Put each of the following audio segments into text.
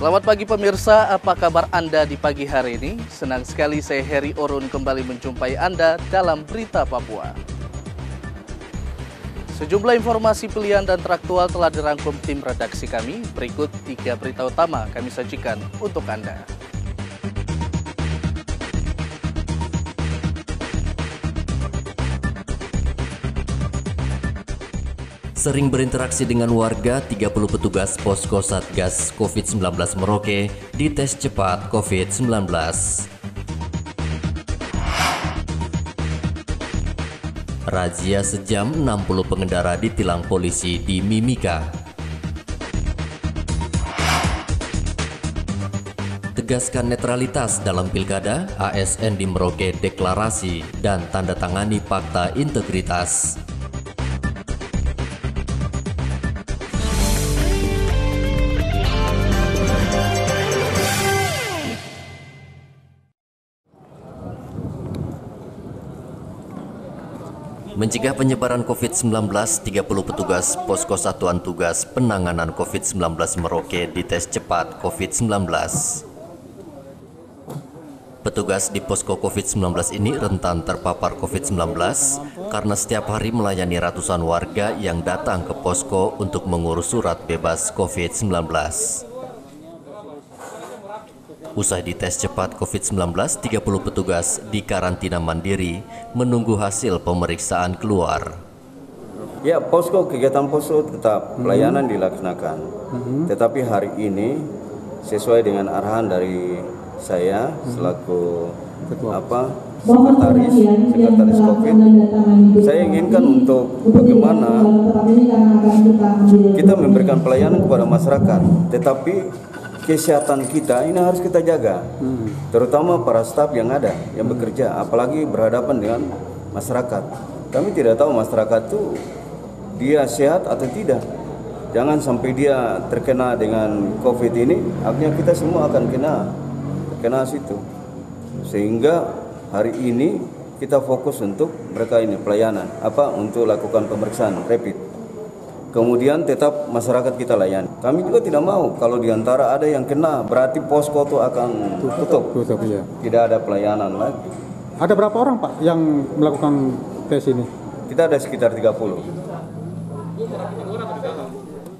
Selamat pagi pemirsa, apa kabar Anda di pagi hari ini? Senang sekali saya Heri Orun kembali menjumpai Anda dalam Berita Papua. Sejumlah informasi pilihan dan teraktual telah dirangkum tim redaksi kami. Berikut 3 berita utama kami sajikan untuk Anda. Sering berinteraksi dengan warga, 30 petugas posko Satgas COVID-19 Merauke dites cepat COVID-19. Razia sejam, 60 pengendara ditilang polisi di Mimika. Tegaskan netralitas dalam pilkada, ASN di Merauke deklarasi dan tanda tangani fakta integritas. Mencegah penyebaran COVID-19, 30 petugas Posko Satuan Tugas Penanganan COVID-19 Merauke dites cepat COVID-19. Petugas di Posko COVID-19 ini rentan terpapar COVID-19 karena setiap hari melayani ratusan warga yang datang ke posko untuk mengurus surat bebas COVID-19. Usai dites cepat COVID-19, 30 petugas di karantina mandiri menunggu hasil pemeriksaan keluar. Ya, kegiatan posko tetap pelayanan dilaksanakan. Tetapi hari ini sesuai dengan arahan dari saya selaku sekretaris COVID, saya inginkan untuk bagaimana kita memberikan pelayanan kepada masyarakat, tetapi kesehatan kita ini harus kita jaga, terutama para staf yang ada, yang bekerja, apalagi berhadapan dengan masyarakat. Kami tidak tahu masyarakat itu dia sehat atau tidak. Jangan sampai dia terkena dengan COVID ini, akhirnya kita semua akan kena situ. Sehingga hari ini kita fokus untuk mereka ini pelayanan, untuk lakukan pemeriksaan rapid. Kemudian tetap masyarakat kita layani. Kami juga tidak mau kalau diantara ada yang kena, berarti posko itu akan tutup. Ya. Tidak ada pelayanan lagi. Ada berapa orang Pak yang melakukan tes ini? Kita ada sekitar 30.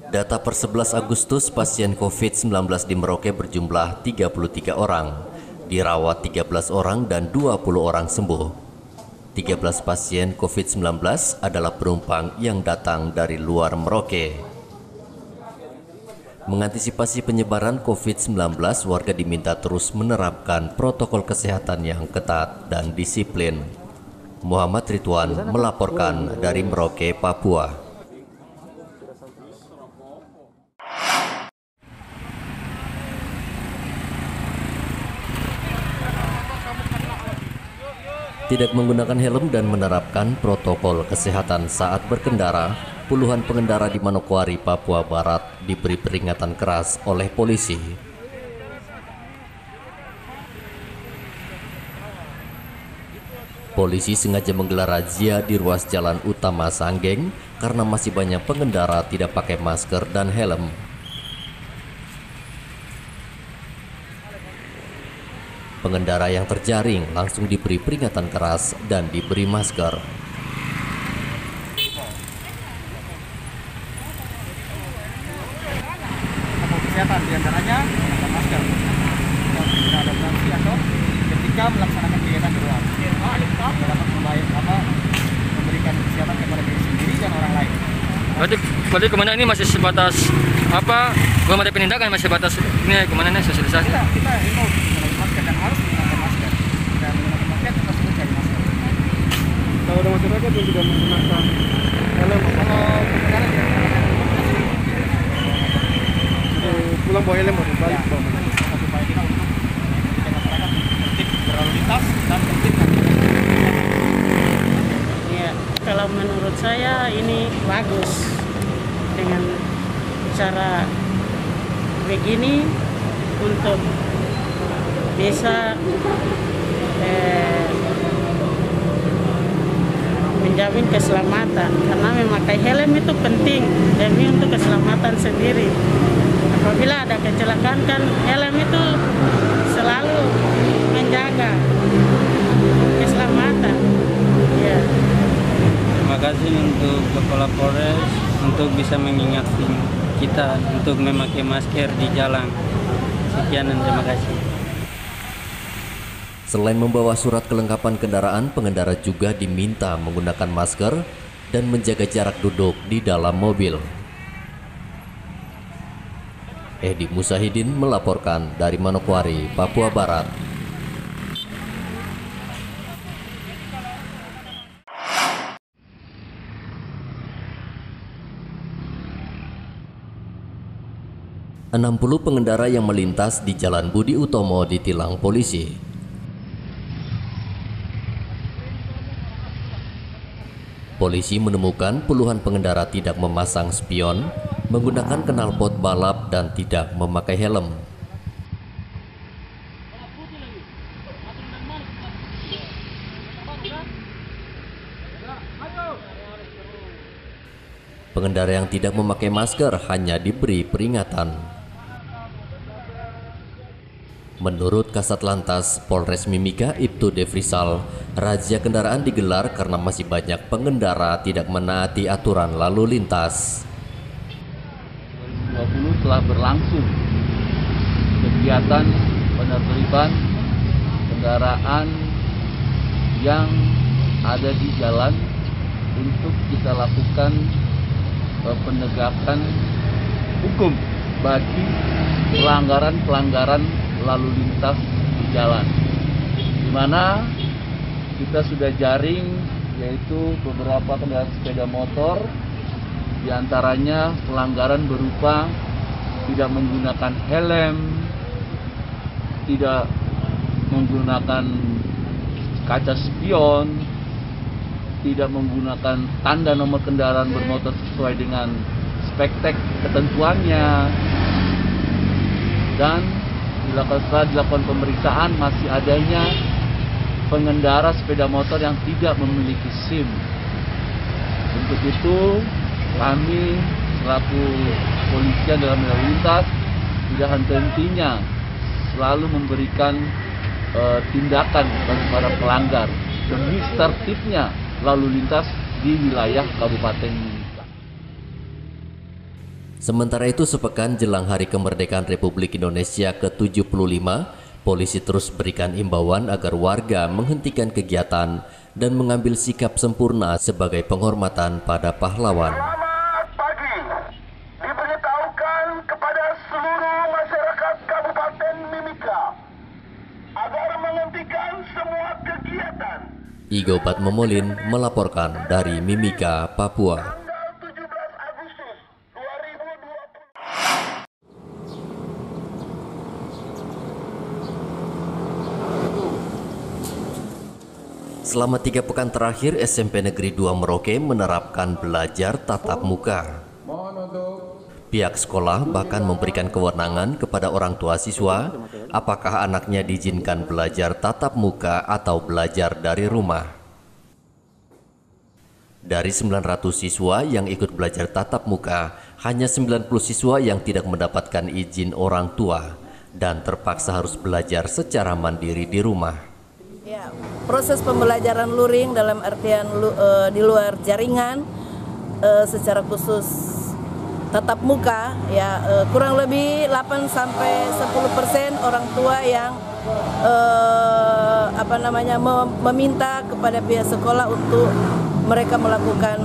Data per 11 Agustus, pasien COVID-19 di Merauke berjumlah 33 orang. Dirawat 13 orang dan 20 orang sembuh. 13 pasien COVID-19 adalah penumpang yang datang dari luar Merauke. Mengantisipasi penyebaran COVID-19, warga diminta terus menerapkan protokol kesehatan yang ketat dan disiplin. Muhammad Ridwan melaporkan dari Merauke, Papua. Tidak menggunakan helm dan menerapkan protokol kesehatan saat berkendara, puluhan pengendara di Manokwari, Papua Barat diberi peringatan keras oleh polisi. Polisi sengaja menggelar razia di ruas jalan utama Sanggeng karena masih banyak pengendara tidak pakai masker dan helm. Pengendara yang terjaring langsung diberi peringatan keras dan diberi masker. Kesehatan diantaranya menggunakan masker dan beradaptasi atau ketika melaksanakan kegiatan di luar dapat memberikan kesehatan kepada diri sendiri dan orang lain. Berarti kemana ini masih sebatas belum ada penindakan, masih sebatas ini kemana nih sosialisasi? Kita himbau menggunakan masker dan harus menggunakan masker dan menggunakan masker kita sudah cari masker. Kalau ada masyarakat yang tidak menggunakan helm, pulang bawa helm atau balik bawa supaya kita untuk masyarakat tertib berlalu lintas dan tertib. Ya, kalau menurut saya ini bagus dengan cara begini untuk bisa menjamin keselamatan, karena memakai helm itu penting demi untuk keselamatan sendiri. apabila ada kecelakaan kan helm itu selalu menjaga keselamatan. Ya. Terima kasih untuk Kepala Polres untuk bisa mengingatkan kita untuk memakai masker di jalan. Sekian dan terima kasih. Selain membawa surat kelengkapan kendaraan, pengendara juga diminta menggunakan masker dan menjaga jarak duduk di dalam mobil. Edi Musahidin melaporkan dari Manokwari, Papua Barat. Enam puluh pengendara yang melintas di Jalan Budi Utomo ditilang polisi. Polisi menemukan puluhan pengendara tidak memasang spion, menggunakan knalpot balap dan tidak memakai helm. Pengendara yang tidak memakai masker hanya diberi peringatan. Menurut Kasat Lantas Polres Mimika Ibtu Devrisal, razia kendaraan digelar karena masih banyak pengendara tidak menaati aturan lalu lintas. 2020 telah berlangsung kegiatan penertiban kendaraan yang ada di jalan untuk kita lakukan penegakan hukum bagi pelanggaran-pelanggaran lalu lintas di jalan, di mana kita sudah jaring yaitu beberapa kendaraan sepeda motor, diantaranya pelanggaran berupa tidak menggunakan helm, tidak menggunakan kaca spion, tidak menggunakan tanda nomor kendaraan bermotor sesuai dengan spek-tek ketentuannya, dan setelah dilakukan pemeriksaan masih adanya pengendara sepeda motor yang tidak memiliki SIM. Untuk itu kami selaku kepolisian dalam lalu lintas tidak henti-hentinya selalu memberikan tindakan bagi para pelanggar demi tertibnya lalu lintas di wilayah Kabupaten Mimika. Sementara itu, sepekan jelang Hari Kemerdekaan Republik Indonesia ke-75, polisi terus berikan imbauan agar warga menghentikan kegiatan dan mengambil sikap sempurna sebagai penghormatan pada pahlawan. Selamat pagi. Diberitahukan kepada seluruh masyarakat Kabupaten Mimika agar menghentikan semua kegiatan. Igo Batmomolin melaporkan dari Mimika, Papua. Selama 3 pekan terakhir, SMP Negeri 2 Merauke menerapkan belajar tatap muka. Pihak sekolah bahkan memberikan kewenangan kepada orang tua siswa apakah anaknya diizinkan belajar tatap muka atau belajar dari rumah. Dari 900 siswa yang ikut belajar tatap muka, hanya 90 siswa yang tidak mendapatkan izin orang tua dan terpaksa harus belajar secara mandiri di rumah. Ya, proses pembelajaran luring dalam artian di luar jaringan secara khusus tatap muka ya kurang lebih 8-10% orang tua yang meminta kepada pihak sekolah untuk mereka melakukan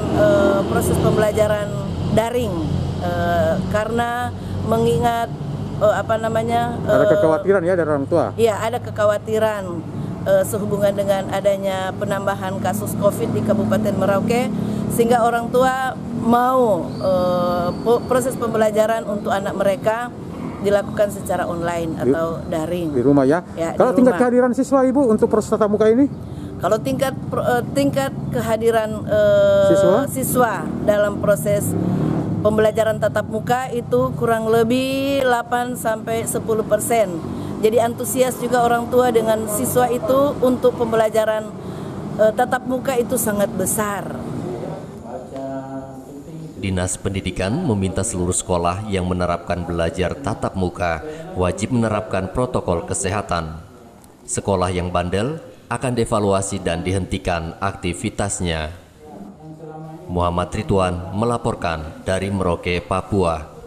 proses pembelajaran daring karena mengingat ada kekhawatiran ya dari orang tua. Iya, ada kekhawatiran sehubungan dengan adanya penambahan kasus COVID di Kabupaten Merauke, sehingga orang tua mau proses pembelajaran untuk anak mereka dilakukan secara online atau daring di rumah ya. Kalau tingkat kehadiran siswa Ibu untuk proses tatap muka ini? Kalau tingkat kehadiran siswa dalam proses pembelajaran tatap muka itu kurang lebih 8-10%. Jadi antusias juga orang tua dengan siswa itu untuk pembelajaran tatap muka itu sangat besar. Di Dinas Pendidikan meminta seluruh sekolah yang menerapkan belajar tatap muka wajib menerapkan protokol kesehatan. Sekolah yang bandel akan dievaluasi dan dihentikan aktivitasnya. Muhammad Ridwan melaporkan dari Merauke, Papua.